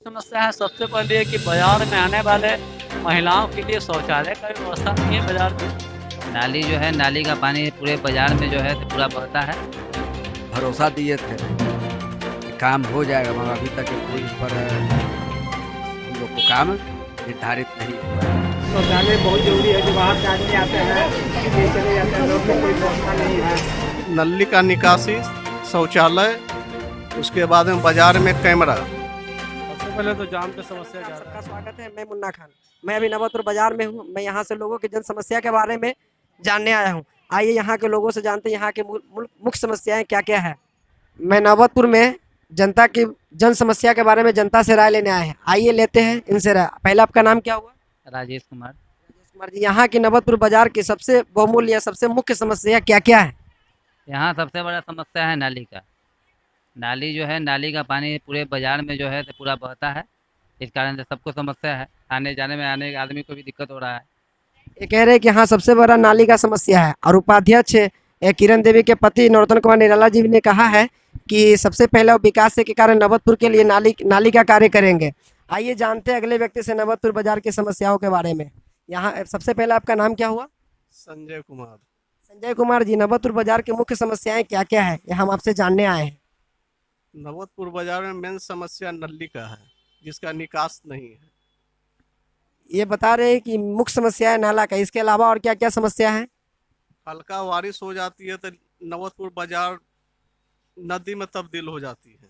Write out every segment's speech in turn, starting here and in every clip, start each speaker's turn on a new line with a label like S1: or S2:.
S1: समस्या है सबसे पहले ये कि बाजार में आने वाले महिलाओं के लिए शौचालय का भी व्यवस्था नहीं है बाजार में।
S2: नाली जो है, नाली का पानी पूरे बाजार में जो है तो पूरा बहता है।
S3: भरोसा दिए थे कि काम हो जाएगा, मगर अभी तक कोई इस पर हम लोग को काम निर्धारित नहीं हुआ।
S4: शौचालय बहुत जरूरी है। जो बाहर से आदमी आते हैं ये चले जाते हैं, लोग को कोई व्यवस्था नहीं है।
S5: नली का निकासी, शौचालय, उसके बाद में बाजार में कैमरा।
S6: सबसे पहले तो जाम की समस्या ज़्यादा
S4: सबका स्वागत है। मैं मुन्ना खान, मैं अभी नवतपुर बाजार में हूँ। मैं यहाँ से लोगों की जन समस्या के बारे में जानने आया हूँ। आइए यहाँ के लोगों से जानते हैं यहाँ के मुख्य समस्याएं क्या क्या है। मैं नवतपुर में जनता की जन समस्या के बारे में जनता से राय लेने आए हैं। आइए लेते हैं इनसे राय। पहले आपका नाम क्या हुआ?
S2: राजेश कुमार।
S4: राजेश कुमार जी, यहाँ की नवतपुर बाजार की सबसे बहुमूल्य या सबसे मुख्य समस्या क्या क्या है?
S2: यहाँ सबसे बड़ा समस्या है नाली का। नाली जो है, नाली का पानी पूरे बाजार में जो है तो पूरा बहता है। इस कारण से सबको समस्या है, आने जाने में आने आदमी को भी दिक्कत हो रहा है।
S4: ये कह रहे हैं कि यहाँ सबसे बड़ा नाली का समस्या है और उपाध्यक्ष किरण देवी के पति नरोत्तम कुमार निराला जी ने कहा है कि सबसे पहले विकास के कारण नवतपुर के लिए नाली का कार्य करेंगे। आइए जानते हैं अगले व्यक्ति से नवतपुर बाजार की समस्याओं के बारे में। यहाँ सबसे पहले आपका नाम क्या हुआ?
S5: संजय कुमार।
S4: संजय कुमार जी, नवतपुर बाजार की मुख्य समस्याएं क्या क्या है, ये हम आपसे जानने आए हैं।
S5: नवतपुर बाजार में मेन समस्या नली का है, जिसका निकास नहीं है।
S4: ये बता रहे हैं कि मुख्य समस्या है नाला का, इसके अलावा और क्या क्या समस्या है?
S5: हल्का बारिश हो जाती है तो नवतपुर बाजार नदी में तब्दील हो जाती है।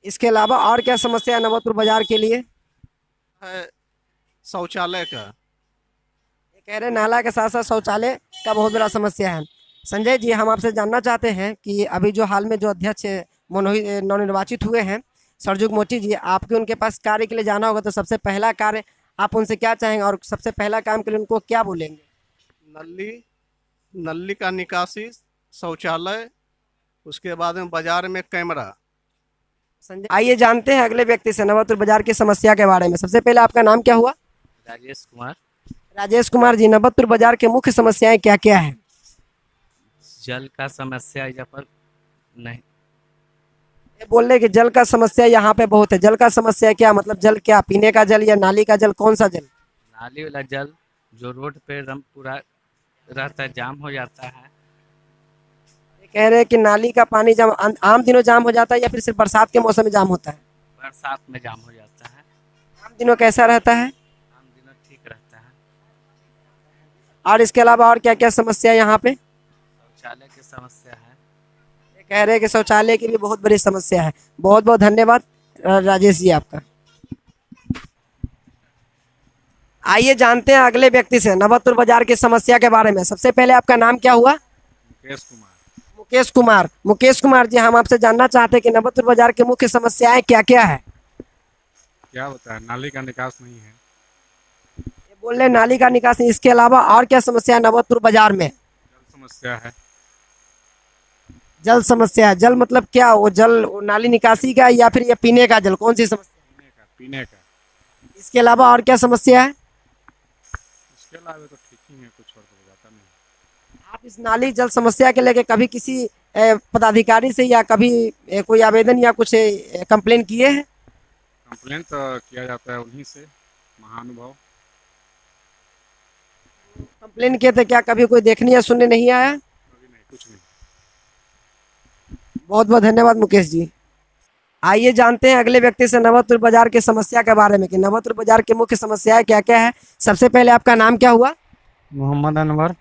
S4: इसके अलावा और क्या समस्या है नवतपुर बाजार के लिए?
S5: है शौचालय का।
S4: ये कह रहे हैं नाला के साथ साथ शौचालय का बहुत बड़ा समस्या है। संजय जी, हम आपसे जानना चाहते हैं कि अभी जो हाल में जो अध्यक्ष नवनिर्वाचित हुए हैं सरजुग मोची जी, आपके उनके पास कार्य के लिए जाना होगा, तो सबसे पहला कार्य आप उनसे क्या चाहेंगे और सबसे पहला काम के लिए उनको क्या बोलेंगे?
S5: नली का निकासी, शौचालय, उसके बाद में बाजार में कैमरा।
S4: संजय, आइए जानते हैं अगले व्यक्ति से नवतपुर बाजार की समस्या के बारे में। सबसे पहले आपका नाम क्या हुआ?
S2: राजेश कुमार।
S4: राजेश कुमार जी, नवतपुर बाजार के मुख्य समस्याएं क्या क्या है?
S7: जल का समस्या यहाँ पर नहीं।
S4: ये बोल रहे कि जल का समस्या यहाँ पे बहुत है। जल का समस्या क्या मतलब? जल क्या, पीने का जल या नाली का जल, कौन सा जल?
S7: नाली वाला जल जो रोड पे पूरा रहता है, जाम हो जाता है।
S4: ये कह रहे हैं कि नाली का पानी जब आम दिनों जाम हो जाता है या फिर सिर्फ बरसात के मौसम में जाम होता है?
S7: बरसात में जाम हो जाता है।
S4: आम दिनों कैसा रहता है?
S7: आम दिनों ठीक रहता है।
S4: और इसके अलावा और क्या क्या समस्या यहाँ पे?
S7: शौचालय की समस्या है।
S4: ये कह रहे हैं कि शौचालय की भी बहुत बड़ी समस्या है। बहुत बहुत धन्यवाद राजेश जी आपका। आइए जानते हैं अगले व्यक्ति से नवतपुर बाजार की समस्या के बारे में। सबसे पहले आपका नाम क्या हुआ?
S5: मुकेश कुमार।
S4: मुकेश कुमार। मुकेश कुमार जी, हम आपसे जानना चाहते हैं कि नवतपुर बाजार की मुख्य समस्याएं क्या क्या है?
S6: क्या होता है, नाली का निकास नहीं है।
S4: ये बोल रहे नाली का निकास नहीं, इसके अलावा और क्या समस्या है नवतपुर बाजार में?
S6: जल समस्या है।
S4: जल समस्या है। जल मतलब क्या, वो जल वो नाली निकासी का या फिर ये पीने का जल, कौन सी समस्या?
S6: पीने का।
S4: इसके अलावा और क्या समस्या है?
S6: इसके अलावा तो ठीक ही है, कुछ और तो हो जाता नहीं।
S4: आप इस नाली जल समस्या के लेके कभी किसी पदाधिकारी से या कभी कोई आवेदन या कुछ कंप्लेन किए हैं?
S6: कंप्लेन तो किया जाता है उन्हीं से, महानुभाव।
S4: कंप्लेन किए थे, क्या कभी कोई देखने या सुनने नहीं आया?
S6: अभी नहीं, कुछ नहीं।
S4: बहुत बहुत धन्यवाद मुकेश जी। आइए जानते हैं अगले व्यक्ति से नवतपुर बाजार की समस्या के बारे में कि नवतपुर बाजार की मुख्य समस्याएं क्या क्या है। सबसे पहले आपका नाम क्या हुआ?
S8: मोहम्मद अनवर।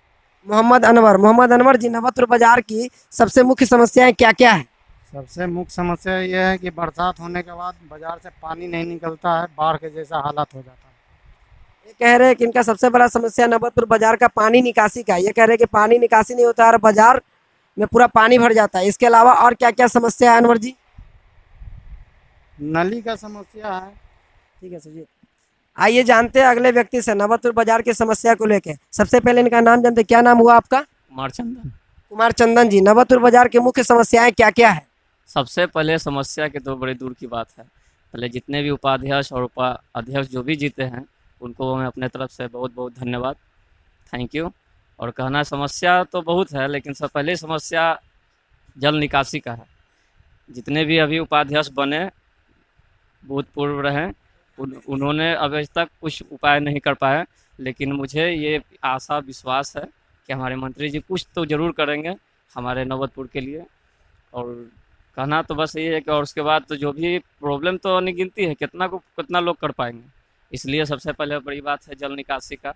S4: मोहम्मद अनवर। मोहम्मद अनवर जी, नवतपुर बाजार की सबसे मुख्य समस्याएं क्या क्या है?
S8: सबसे मुख्य समस्या यह है कि बरसात होने के बाद बाजार से पानी नहीं निकलता है, बाढ़ के जैसा हालत हो जाता है।
S4: ये कह रहे हैं कि इनका सबसे बड़ा समस्या नवतपुर बाजार का पानी निकासी का। ये कह रहे हैं कि पानी निकासी नहीं होता और बाजार में पूरा पानी भर जाता है। इसके अलावा और क्या क्या समस्या है अनवर जी?
S8: नली का समस्या है।
S4: ठीक है सर जी। आइए जानते हैं अगले व्यक्ति से नवतपुर बाजार की समस्या को लेकर। सबसे पहले इनका नाम जानते हैं, क्या नाम हुआ आपका?
S7: कुमार चंदन।
S4: कुमार चंदन जी, नवतपुर बाजार की मुख्य समस्याएं क्या क्या है?
S7: सबसे पहले समस्या की तो बड़ी दूर की बात है। पहले जितने भी उपाध्यक्ष और उपाध्यक्ष जो भी जीते हैं उनको मैं अपने तरफ से बहुत बहुत धन्यवाद, थैंक यू। और कहना समस्या तो बहुत है, लेकिन सब पहले समस्या जल निकासी का है। जितने भी अभी उपाध्यक्ष बने भूतपूर्व रहे उन्होंने अभी तक कुछ उपाय नहीं कर पाए, लेकिन मुझे ये आशा विश्वास है कि हमारे मंत्री जी कुछ तो ज़रूर करेंगे हमारे नौबतपुर के लिए। और कहना तो बस ये है कि और उसके बाद तो जो भी प्रॉब्लम तो अनगिनती है, कितना लोग कर पाएंगे, इसलिए सबसे पहले बड़ी बात है जल निकासी का।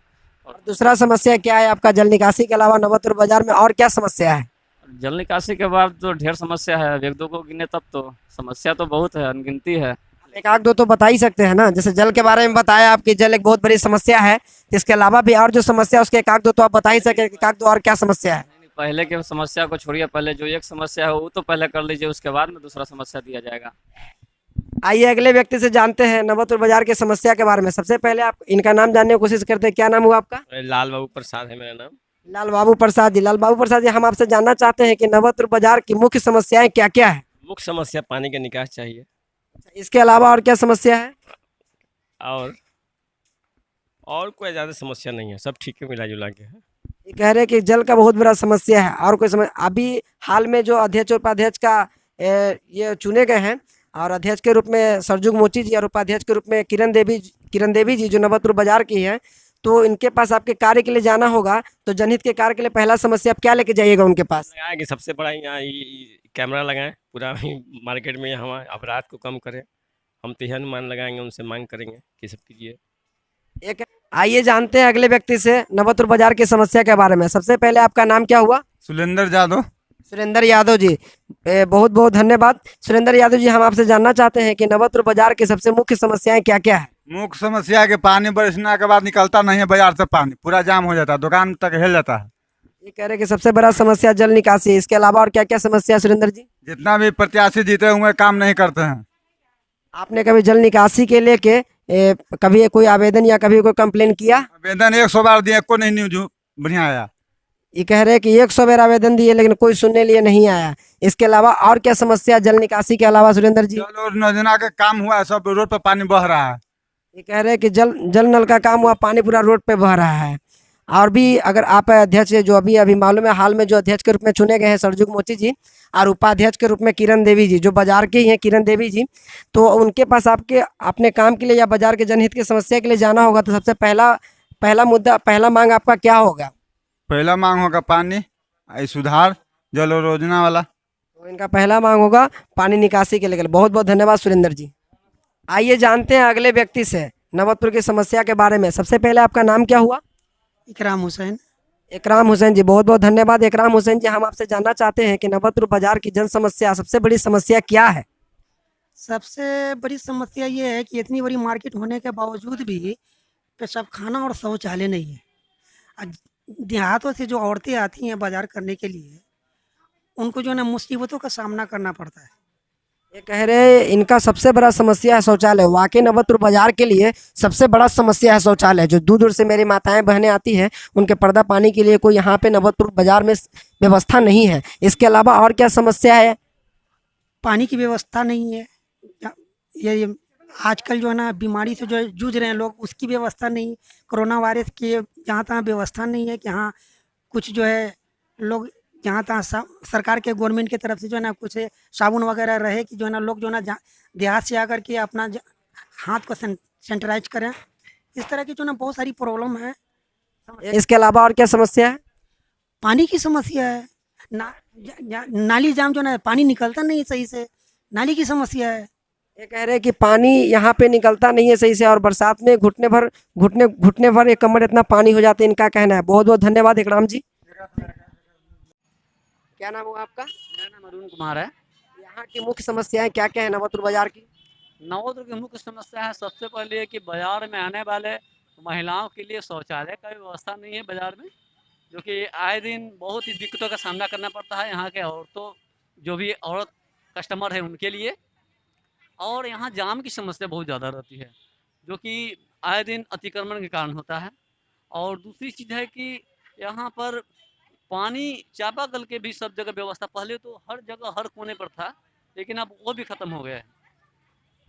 S7: और
S4: दूसरा समस्या क्या है आपका? जल निकासी के अलावा नवतपुर बाजार में और क्या समस्या है?
S7: जल निकासी के बाद तो ढेर समस्या है, अब एक दो को गिने तब तो समस्या तो बहुत है, अनगिनती है।
S4: एक आध दो तो बता ही सकते हैं ना, जैसे जल के बारे में बताया आपकी जल एक बहुत बड़ी समस्या है, इसके अलावा भी और जो समस्या उसके एक आध दो तो आप बता ही सके, एक आध दो और क्या समस्या है?
S7: पहले के समस्या को छोड़िए, पहले जो एक समस्या है वो तो पहले कर लीजिए, उसके बाद में दूसरा समस्या दिया जाएगा।
S4: आइए अगले व्यक्ति से जानते हैं नवतपुर बाजार की समस्या के बारे में। सबसे पहले आप इनका नाम जानने की कोशिश करते हैं। क्या नाम हुआ आपका?
S9: लाल बाबू प्रसाद है मेरा नाम।
S4: लाल बाबू प्रसाद जी। लाल बाबू प्रसाद जी, हम आपसे जानना चाहते हैं कि नवतपुर बाजार की मुख्य समस्याएं क्या क्या है?
S9: मुख्य समस्या पानी का निकास चाहिए,
S4: इसके अलावा और क्या समस्या है?
S9: और कोई ज़्यादा समस्या नहीं है, सब ठीक है, मिला जुला के है।
S4: ये कह रहे हैं कि जल का बहुत बड़ा समस्या है और कोई समस्या। अभी हाल में जो अध्यक्ष और उपाध्यक्ष का ये चुने गए हैं, और अध्यक्ष के रूप में सरजुग मोची जी और उपाध्यक्ष के रूप में किरण देवी जी जो नवतपुर बाजार की है, तो इनके पास आपके कार्य के लिए जाना होगा, तो जनहित के कार्य के लिए पहला समस्या आप क्या लेके जाइएगा उनके पास?
S9: लगाएंगे सबसे बड़ा यहाँ कैमरा लगाएं पूरा मार्केट में, यहाँ अपराध को कम करें। हम तो यह अनुमान लगाएंगे, उनसे मांग करेंगे कि सब कीजिए।
S4: एक आइए जानते हैं अगले व्यक्ति से नवतपुर बाजार की समस्या के बारे में। सबसे पहले आपका नाम क्या हुआ?
S10: सुरेंद्र यादव।
S4: सुरेंद्र यादव जी, बहुत बहुत धन्यवाद। सुरेंद्र यादव जी, हम आपसे जानना चाहते हैं कि नवतपुर बाजार की सबसे मुख्य समस्याएं क्या क्या है?
S10: मुख्य समस्या है कि पानी बरसने के बाद निकलता नहीं है बाजार से, पानी पूरा जाम हो जाता है, दुकान तक हिल जाता है।
S4: ये कह रहे हैं कि सबसे बड़ा समस्या जल निकासी है, इसके अलावा और क्या क्या समस्या है सुरेंद्र जी?
S10: जितना भी प्रत्याशी जीते हुए काम नहीं करते हैं।
S4: आपने कभी जल निकासी के लेके कभी कोई आवेदन या कभी कोई कंप्लेन किया?
S10: आवेदन 100 बार दिए, को नहीं न्यूज बढ़िया आया।
S4: ये कह रहे हैं कि 100 बार आवेदन दिए लेकिन कोई सुनने लिए नहीं आया। इसके अलावा और क्या समस्या जल निकासी के अलावा सुरेंद्र जी?
S10: जल और योजना का काम हुआ है, सब रोड पर पानी बह रहा है।
S4: ये कह रहे हैं कि जल नल का काम हुआ, पानी पूरा रोड पे बह रहा है। और भी अगर आप अध्यक्ष जो अभी मालूम है हाल में जो अध्यक्ष के रूप में चुने गए हैं सरजुग मोची जी, और उपाध्यक्ष के रूप में किरण देवी जी जो बाजार के ही हैं, किरण देवी जी, तो उनके पास आपके अपने काम के लिए या बाजार के जनहित की समस्या के लिए जाना होगा, तो सबसे पहला मुद्दा, पहला मांग आपका क्या होगा?
S10: पहला मांग होगा पानी सुधार, जल और योजना वाला।
S4: तो इनका पहला मांग होगा पानी निकासी के लिए। बहुत बहुत धन्यवाद सुरेंद्र जी। आइए जानते हैं अगले व्यक्ति से नवतपुर की समस्या के बारे में। सबसे पहले आपका नाम क्या हुआ?
S11: इकराम हुसैन।
S4: इकराम हुसैन जी, बहुत बहुत धन्यवाद। इकराम हुसैन जी, हम आपसे जानना चाहते हैं कि नवतपुर बाजार की जन समस्या सबसे बड़ी समस्या क्या है?
S11: सबसे बड़ी समस्या ये है कि इतनी बड़ी मार्केट होने के बावजूद भी पेशाब खाना और शौचालय नहीं है। देहातों से जो औरतें आती हैं बाजार करने के लिए, उनको जो है ना मुसीबतों का सामना करना पड़ता है।
S4: ये कह रहे हैं इनका सबसे बड़ा समस्या है शौचालय। वाकई नवतपुर बाजार के लिए सबसे बड़ा समस्या है शौचालय। जो दूर दूर से मेरी माताएं बहनें आती हैं, उनके पर्दा पानी के लिए कोई यहाँ पे नवतपुर बाजार में व्यवस्था नहीं है। इसके अलावा और क्या समस्या है?
S11: पानी की व्यवस्था नहीं है। ये आजकल जो है ना बीमारी से जो जूझ रहे हैं लोग, उसकी व्यवस्था नहीं। कोरोना वायरस की जहाँ तहाँ व्यवस्था नहीं है कि हाँ कुछ जो है लोग जहाँ तहाँ सरकार के गवर्नमेंट की तरफ से जो है ना कुछ साबुन वगैरह रहे कि जो है ना लोग जो है ना देहात से आकर के अपना हाथ को सैनिटाइज करें। इस तरह की जो है ना बहुत सारी प्रॉब्लम है।
S4: इसके अलावा और क्या समस्या है?
S11: पानी की समस्या है। नाली जाम जो है ना, पानी निकलता नहीं सही से, नाली की समस्या है।
S4: ये कह रहे हैं कि पानी यहाँ पे निकलता नहीं है सही से, और बरसात में घुटने भर एक कमर इतना पानी हो जाता है, इनका कहना है। बहुत बहुत धन्यवाद इकराम जी। क्या नाम हुआ आपका?
S1: मेरा नाम अरुण कुमार है।
S4: यहाँ की मुख्य समस्याएं क्या क्या है नवतपुर बाजार की?
S1: नवतपुर की मुख्य समस्या है सबसे पहले कि बाजार में आने वाले महिलाओं के लिए शौचालय का भी व्यवस्था नहीं है बाजार में, जो कि आए दिन बहुत ही दिक्कतों का सामना करना पड़ता है यहाँ के औरतों, जो भी औरत कस्टमर है उनके लिए। और यहाँ जाम की समस्या बहुत ज़्यादा रहती है, जो कि आए दिन अतिक्रमण के कारण होता है। और दूसरी चीज़ है कि यहाँ पर पानी चापाकल के भी सब जगह व्यवस्था, पहले तो हर जगह हर कोने पर था, लेकिन अब वो भी खत्म हो गया है।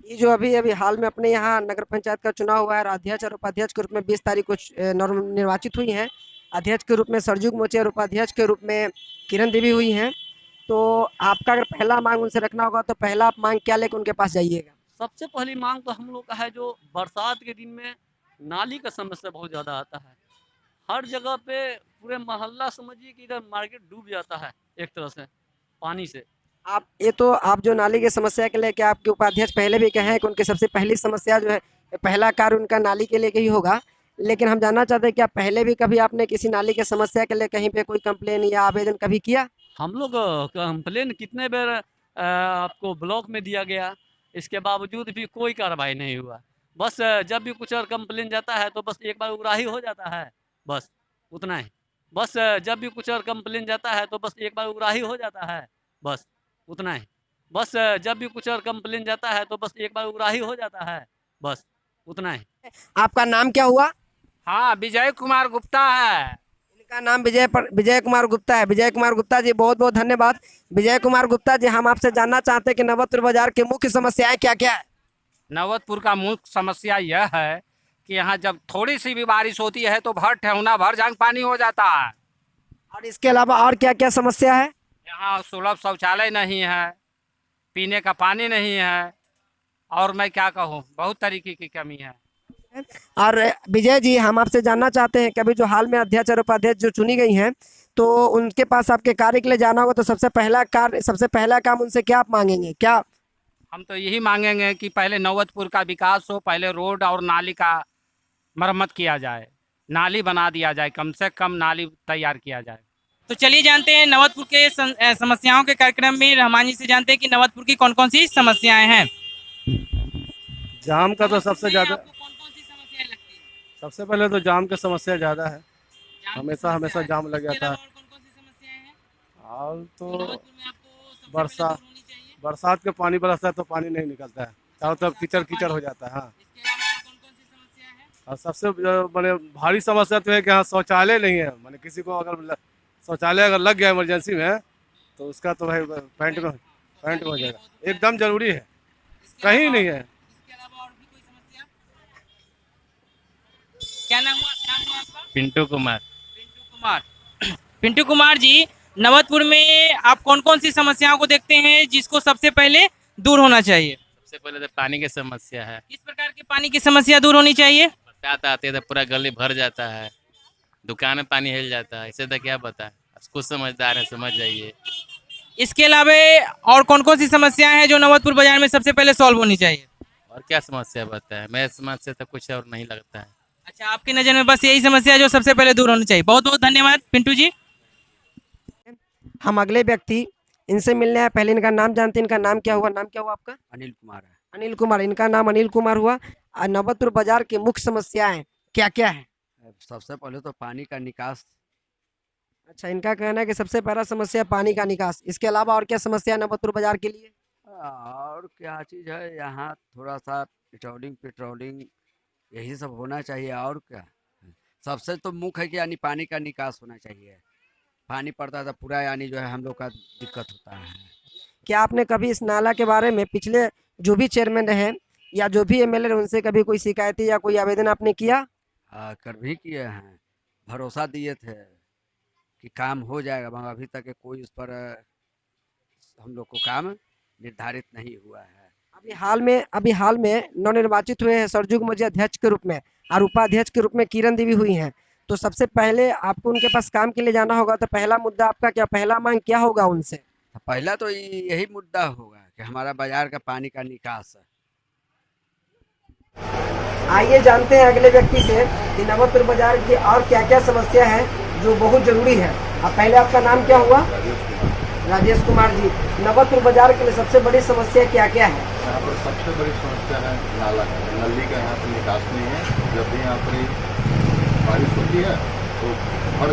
S4: ये जो अभी हाल में अपने यहाँ नगर पंचायत का चुनाव हुआ है, अध्यक्ष और उपाध्यक्ष के रूप में 20 तारीख को निर्वाचित हुई हैं। अध्यक्ष के रूप में सरजुग मोची और उपाध्यक्ष के रूप में किरण देवी हुई हैं। तो आपका अगर पहला मांग उनसे रखना होगा तो पहला आप मांग क्या लेकर उनके पास जाइएगा?
S1: सबसे पहली मांग तो हम लोग का है, जो बरसात के दिन में नाली का समस्या बहुत ज़्यादा आता है। हर जगह पे पूरे मोहल्ला समझिए कि इधर मार्केट डूब जाता है एक तरह से पानी से।
S4: आप जो नाली की समस्या के लिए, क्या आपके उपाध्यक्ष पहले भी कहे हैं कि उनकी सबसे पहली समस्या जो है, पहला कार्य उनका नाली के लिए ही होगा, लेकिन हम जानना चाहते हैं क्या पहले भी कभी आपने किसी नाली की समस्या के लिए कहीं पे कोई कंप्लेन या आवेदन कभी किया?
S1: हम लोग कंप्लेन कितने बार आपको ब्लॉक में दिया गया, इसके बावजूद भी कोई कार्रवाई नहीं हुआ। बस जब भी कुछ और कंप्लेन जाता है तो बस एक बार उगराही हो जाता है, बस उतना ही। बस जब भी कुछ और कंप्लेन जाता है तो बस एक बार उगराही हो जाता है, बस उतना ही। बस जब भी कुछ और कंप्लेन जाता है तो बस एक बार उगराही हो जाता है, बस उतना ही।
S4: आपका नाम क्या हुआ?
S12: हाँ, विजय कुमार गुप्ता है।
S4: इनका नाम विजय कुमार गुप्ता है। विजय कुमार गुप्ता जी, बहुत बहुत धन्यवाद। विजय कुमार गुप्ता जी, हम आपसे जानना चाहते हैं कि नवतपुर बाजार की मुख्य समस्याएं क्या क्या है?
S12: नवतपुर का मुख्य समस्या यह है कि यहाँ जब थोड़ी सी भी बारिश होती है तो भर ठेहुना भर जांग पानी हो जाता है।
S4: और इसके अलावा और क्या क्या समस्या है?
S12: यहाँ सुलभ शौचालय नहीं है, पीने का पानी नहीं है, और मैं क्या कहूँ, बहुत तरीके की कमी है।
S4: और विजय जी, हम आपसे जानना चाहते हैं, कभी जो हाल में अध्यक्ष और उपाध्यक्ष जो चुनी गई हैं, तो उनके पास आपके कार्य के लिए जाना होगा तो सबसे पहला काम उनसे क्या आप मांगेंगे? क्या
S12: हम तो यही मांगेंगे कि पहले नवतपुर का विकास हो, पहले रोड और नाली का मरम्मत किया जाए, नाली बना दिया जाए, कम से कम नाली तैयार किया जाए।
S13: तो चलिए जानते हैं नवतपुर के समस्याओं के कार्यक्रम में रहमान जी से जानते हैं कि नवतपुर की कौन कौन सी समस्याएं हैं।
S5: जाम का तो सबसे ज़्यादा, सबसे पहले तो जाम की समस्या ज़्यादा है, हमेशा जाम लग जाता है। और तो बरसात के पानी बरसता है तो पानी नहीं निकलता है, चारों तरफ कीचड़ कीचड़ हो जाता है। हाँ, और सबसे बड़े भारी समस्या तो है कि यहाँ शौचालय नहीं है। मैंने किसी को अगर शौचालय अगर लग गया इमरजेंसी में तो उसका तो भाई पैंट में हो जाएगा, एकदम जरूरी है, कहीं नहीं है।
S13: क्या नाम हुआ आपका?
S2: पिंटू कुमार।
S13: पिंटू कुमार जी, नवतपुर में आप कौन कौन सी समस्याओं को देखते हैं जिसको सबसे पहले दूर होना चाहिए?
S2: सबसे पहले तो पानी की समस्या है।
S13: किस प्रकार की पानी की समस्या दूर होनी चाहिए?
S2: बरसात आती है तो पूरा गली भर जाता है, दुकान में पानी हिल जाता है, इसे तो क्या पता। कुछ समझदार है, समझ जाइए।
S13: इसके अलावा और कौन कौन सी समस्याएं हैं जो नवतपुर बाजार में सबसे पहले सॉल्व होनी चाहिए?
S2: और क्या समस्या बताए, मेरे समझ से तो कुछ और नहीं लगता है।
S13: अच्छा, आपकी नज़र में बस यही समस्या है जो सबसे पहले दूर होनी चाहिए। बहुत बहुत धन्यवाद पिंटू जी।
S4: हम अगले व्यक्ति इनसे मिलने आए, पहले इनका नाम जानते हैं। इनका नाम क्या हुआ? नाम क्या हुआ आपका?
S3: अनिल कुमार है।
S4: अनिल कुमार, इनका नाम अनिल कुमार हुआ। नवतपुर बाजार की मुख्य समस्याएं क्या क्या है?
S3: सबसे पहले तो पानी का निकास।
S4: अच्छा, इनका कहना है कि सबसे पहला समस्या पानी का निकास। इसके अलावा और क्या समस्या है नवतपुर बाजार के लिए?
S3: और क्या चीज़ है, यहाँ थोड़ा सा पेट्रोलिंग यही सब होना चाहिए। और क्या, सबसे तो मुख्य है कि यानी पानी का निकास होना चाहिए। पानी पड़ता था पूरा, यानी जो है हम लोग का दिक्कत होता है।
S4: क्या आपने कभी इस नाला के बारे में पिछले जो भी चेयरमैन रहे या जो भी एमएलए रहे उनसे कभी कोई शिकायत या कोई आवेदन आपने किया?
S3: कर भी किए हैं, भरोसा दिए थे कि काम हो जाएगा, मगर अभी तक कोई उस पर हम लोग को काम निर्धारित नहीं हुआ है। अभी हाल में नवनिर्वाचित हुए हैं सरजुग मोची अध्यक्ष के रूप में और उपाध्यक्ष के रूप में किरण देवी हुई हैं। तो सबसे पहले आपको उनके पास काम के लिए जाना होगा, तो पहला मुद्दा आपका क्या, पहला मांग क्या होगा उनसे? पहला तो यही मुद्दा होगा कि हमारा बाजार का पानी का निकास है।
S4: आइए जानते हैं अगले व्यक्ति से कि नवतपुर बाजार की और क्या क्या समस्या है जो बहुत जरूरी है। अब पहले आपका नाम क्या हुआ? राजेश कुमार जी, नवतपुर बाजार के लिए सबसे बड़ी समस्या क्या क्या है?
S14: यहाँ पर सबसे बड़ी समस्या है नाला का, नली का यहाँ पर निकास नहीं है। जब भी यहाँ पर बारिश होती है तो हर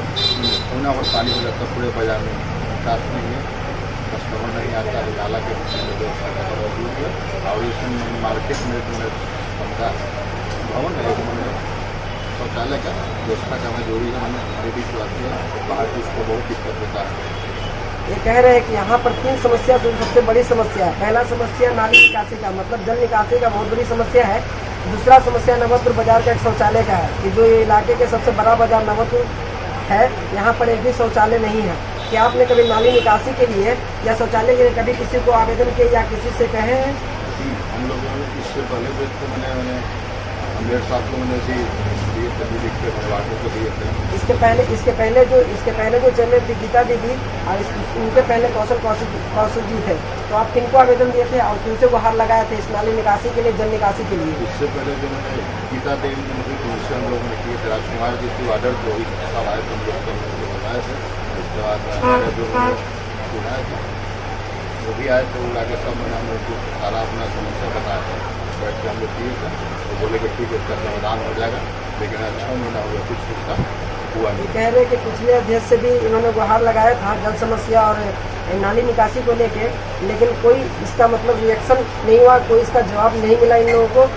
S14: कोना पर पानी हो जाता है, पूरे बाजार में निकास नहीं है, कस्टमर नहीं आता है। नाला के व्यवस्था का मौजूद है और इसमें मार्केट में बनता भवन है, मैंने शौचालय का व्यवस्था करना जरूरी है। मैंने हमारी भी आती है बाहर से, उसको बहुत दिक्कत होता है।
S4: ये कह रहे हैं कि यहाँ पर 3 समस्या जो सबसे बड़ी समस्या है। पहला समस्या नाली निकासी का, मतलब जल निकासी का बहुत बड़ी समस्या है। दूसरा समस्या नवतपुर बाजार का एक शौचालय का है कि जो ये इलाके के सबसे बड़ा बाजार नवतपुर है, यहाँ पर एक भी शौचालय नहीं है। क्या आपने कभी नाली निकासी के लिए या शौचालय के लिए कभी किसी को आवेदन किया या किसी से कहे हैं?
S14: हम लोगों ने इससे पहले भी तो मैंने अम्बेड साहब को मैंने दिए थे, भी लिख के वार्डों को दिए थे।
S4: इसके पहले जो चले थी गीता दीदी और उनके पहले कौशल जी थे, तो आप किनको आवेदन दिए थे और किनसे गुहार लगाए थे इस नाली निकासी के लिए, जल निकासी के लिए?
S14: इससे पहले जो मैंने गीता देवी ने उनसे हम लोगों ने किए थे, राजकुमार जी की ऑर्डर को सब आए थे, हम लोग को बताए थे। उसके बाद हमारे जो सुनाए थे वो भी आए थे, वो आगे सब मैंने हम लोग को सारा अपना समस्या बताया था, बैठ के हम लोग किए थे, तो बोले कि ठीक है इसका समाधान हो जाएगा, लेकिन 6 महीना हुआ कुछ इसका हुआ नहीं।
S4: कह रहे कि पिछले अध्यक्ष से भी इन्होंने गुहार लगाया था जल समस्या और नाली निकासी को लेके, लेकिन कोई इसका मतलब रिएक्शन नहीं हुआ, कोई इसका जवाब नहीं मिला इन लोगों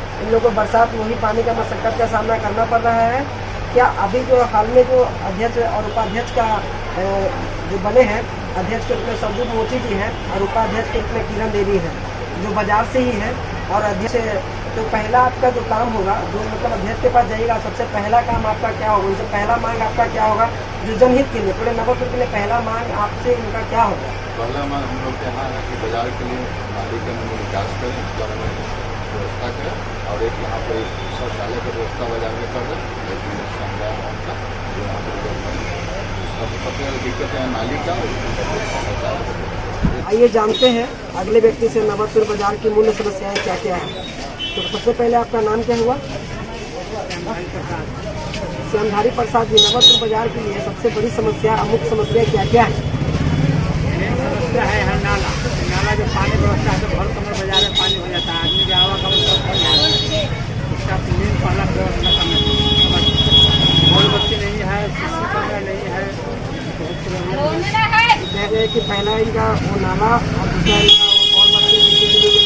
S4: को बरसात में ही पानी का मशक्कत का सामना करना पड़ रहा है। क्या अभी जो हाल में जो अध्यक्ष और उपाध्यक्ष का जो बने हैं, अध्यक्ष के रूप में सरजुग मोची जी हैं और उपाध्यक्ष के रूप में किरण देवी हैं, जो बाजार से ही है और अध्यक्ष, तो पहला आपका जो काम होगा, जो मतलब अध्यक्ष के पास जाइएगा, सबसे पहला काम आपका क्या होगा, उनसे पहला मांग आपका क्या होगा, जो जनहित के लिए पूरे नवतपुर के लिए पहला मांग आपसे इनका क्या होगा?
S14: पहला मांग हम लोग के यहाँ है कि बाजार के लिए नाली का निकास करें, उसका व्यवस्था करें और एक यहाँ पर शौचालय की व्यवस्था बाजार में कर दें, लेकिन उनका जो यहाँ पर सबसे दिक्कत है नाली का शौचालय।
S4: आइए जानते हैं अगले व्यक्ति से नवतपुर बाजार की मूल समस्याएं क्या क्या है। तो सबसे पहले आपका नाम क्या हुआ? श्यामधारी प्रसाद जी, नवतपुर बाजार के लिए सबसे बड़ी समस्या, मुख्य समस्या क्या क्या है?
S15: समस्या है नाला जो पानी व्यवस्था है, तो बहुत कमर बाजार में पानी हो जाता है, आदमी के आवागमन उसका मेन पहला व्यवस्था करना है। बच्चे नहीं है, कैमरा नहीं है,
S4: कह रहे हैं कि पहला इनका वो नाला और दूसरा इनका और बच्चे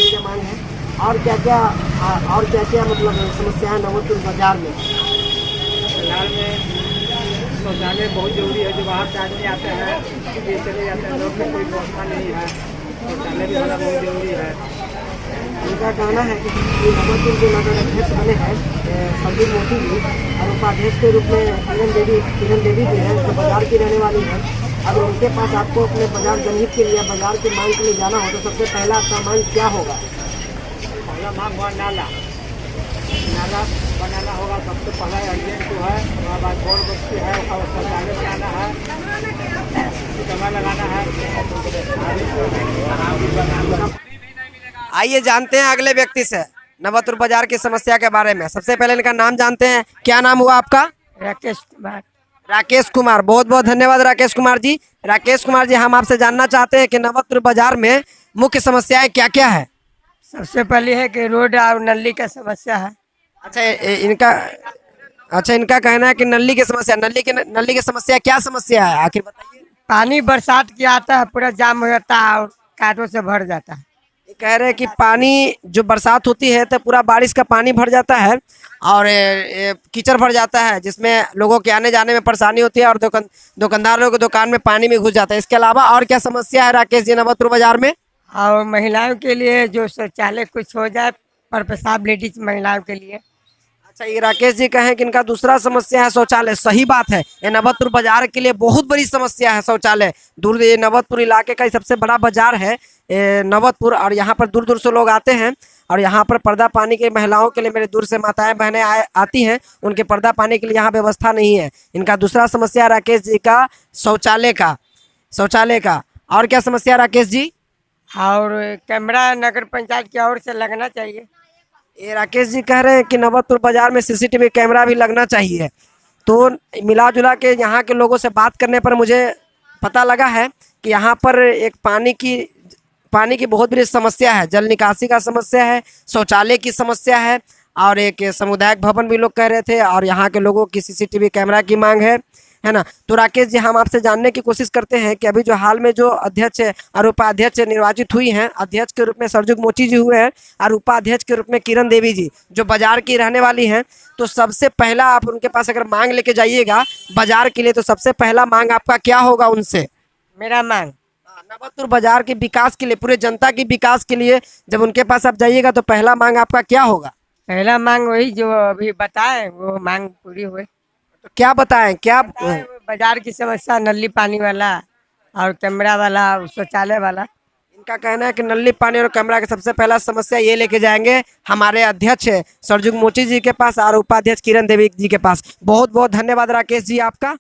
S4: की मांग है। और क्या क्या मतलब समस्या है नवतपुर बाजार में?
S15: बाजार में शौचालय बहुत जरूरी है, जो बाहर से आदमी आते हैं ये चले जाते हैं, लोग में कोई व्यवस्था नहीं है, शौचालय भी होना बहुत जरूरी है।
S4: उनका कहना है कि नवतपुर के नगर अध्यक्ष बने हैं सरजुग मोची जी और उपाध्यक्ष के रूप में किरण देवी जी हैं, जो बाजार की रहने वाली है। अगर उनके पास आपको अपने बाजार जनहित के लिए, बाजार की मांग के लिए जाना हो, तो सबसे पहला आपका मांग क्या होगा?
S15: पहला मांग हुआ नाला बनाना होगा, सबसे पहला अर्जेंट जो है, उसके बाद बोर बस्ती है, शौचालय से आना है, कमरा लगाना है।
S4: आइए जानते हैं अगले व्यक्ति से नवतपुर बाजार की समस्या के बारे में। सबसे पहले इनका नाम जानते हैं, क्या नाम हुआ आपका?
S11: राकेश कुमार।
S4: राकेश कुमार, बहुत बहुत धन्यवाद राकेश कुमार जी। राकेश कुमार जी, हम आपसे जानना चाहते हैं कि नवतपुर बाजार में मुख्य समस्याएं क्या क्या है?
S11: सबसे पहले है कि रोड और नली का समस्या है।
S4: अच्छा, इनका कहना है कि नली की समस्या, नली की समस्या क्या समस्या है आखिर बताइए?
S11: पानी बरसात के आता है, पूरा जाम हो जाता है और कांटों से भर जाता है।
S4: कह रहे हैं कि पानी जो बरसात होती है तो पूरा बारिश का पानी भर जाता है और कीचड़ भर जाता है, जिसमें लोगों के आने जाने में परेशानी होती है और दुकानदार लोगों की दुकान में पानी में घुस जाता है। इसके अलावा और क्या समस्या है राकेश जी नवतपुर बाजार में?
S11: और महिलाओं के लिए जो शौचालय कुछ हो जाए, पर पेशाब लेडीज महिलाओं के लिए।
S4: अच्छा, ये राकेश जी कहें कि इनका दूसरा समस्या है शौचालय। सही बात है, ये नवतपुर बाजार के लिए बहुत बड़ी समस्या है शौचालय। ये नवतपुर इलाके का सबसे बड़ा बाजार है नवतपुर, और यहाँ पर दूर दूर से लोग आते हैं और यहाँ पर पर्दा पानी के महिलाओं के लिए, मेरे दूर से माताएं बहनें आती हैं, उनके पर्दा पानी के लिए यहाँ व्यवस्था नहीं है। इनका दूसरा समस्या राकेश जी का शौचालय का। और क्या समस्या राकेश जी?
S11: और कैमरा नगर पंचायत की ओर से लगना चाहिए।
S4: ये राकेश जी कह रहे हैं कि नवतपुर बाजार में सीसीटीवी कैमरा भी लगना चाहिए। तो मिला जुला के यहाँ के लोगों से बात करने पर मुझे पता लगा है कि यहाँ पर एक पानी की बहुत बड़ी समस्या है, जल निकासी का समस्या है, शौचालय की समस्या है और एक सामुदायिक भवन भी लोग कह रहे थे, और यहाँ के लोगों की सीसीटीवी कैमरा की मांग है ना। तो राकेश जी, हम आपसे जानने की कोशिश करते हैं कि अभी जो हाल में जो अध्यक्ष और उपाध्यक्ष निर्वाचित हुई हैं, अध्यक्ष के रूप में सरजुग मोची जी हुए हैं और उपाध्यक्ष के रूप में किरण देवी जी, जो बाजार की रहने वाली हैं, तो सबसे पहला आप उनके पास अगर मांग लेके जाइएगा बाजार के लिए, तो सबसे पहला मांग आपका क्या होगा उनसे?
S11: मेरा मांग
S4: नवतपुर बाजार के विकास के लिए, पूरे जनता के विकास के लिए जब उनके पास आप जाइएगा तो पहला मांग आपका क्या होगा?
S11: पहला मांग वही जो अभी बताए, वो मांग पूरी हुए।
S4: तो क्या बताएं? क्या
S11: बाजार की समस्या, नली पानी वाला
S4: और कैमरा वाला, शौचालय वाला। इनका कहना है कि नली, पानी और कैमरा की सबसे पहला समस्या ये लेके जाएंगे हमारे अध्यक्ष सरजुग मोची जी के पास और उपाध्यक्ष किरण देवी जी के पास। बहुत बहुत धन्यवाद राकेश जी आपका।